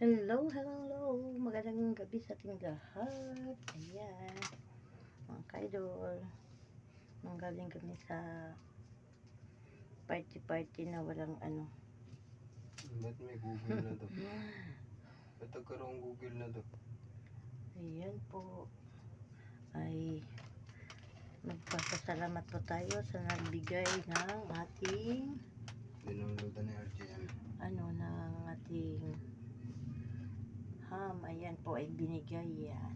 Hello. Magandang gabi sa ating lahat. Ayan, mga kaidol. Manggaling kami sa party na walang ano. Ba't may Google na to? Ba't nagkaroong Google na to? Ayan po. Ay, magpapasalamat po tayo sa nagbigay ng ating Dinunloadan ni RJM. ng ating ham. Ayan po ay binigay yan.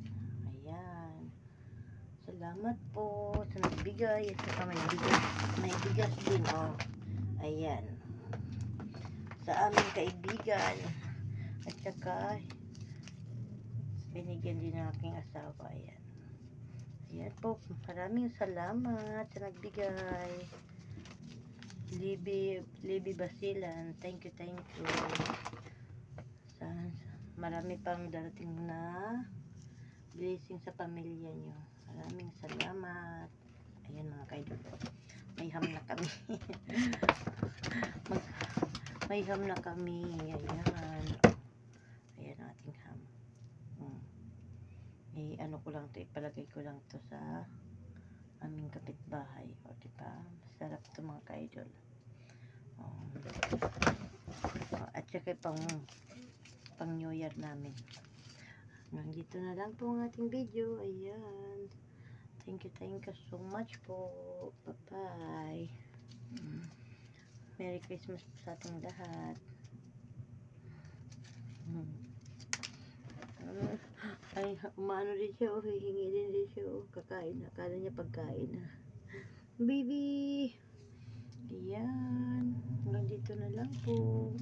Ayan. Salamat po sa nagbigay at saka may bigas din, oh. Ayan, sa aming kaibigan at saka binigyan din ng aking asawa. Ayan po, maraming salamat sa nagbigay. Libby Basilan, thank you. Marami pang darating na blessing sa pamilya nyo. Maraming salamat. Ayan mga kaidol, may ham na kami. May ham na kami. Ayan ang ating ham. Ano ko lang to, ipalagay ko lang to sa aming kapitbahay. O diba, masarap to mga kaidol. At saka pang New Year namin. Nandito na lang po ang ating video. Ayan, thank you so much po. Bye bye. Merry Christmas po sa ating lahat. Ay, umano din siya, hihingi din siya, kakain na. Akala niya pagkain na. Baby! Ayan, hanggang dito na lang po.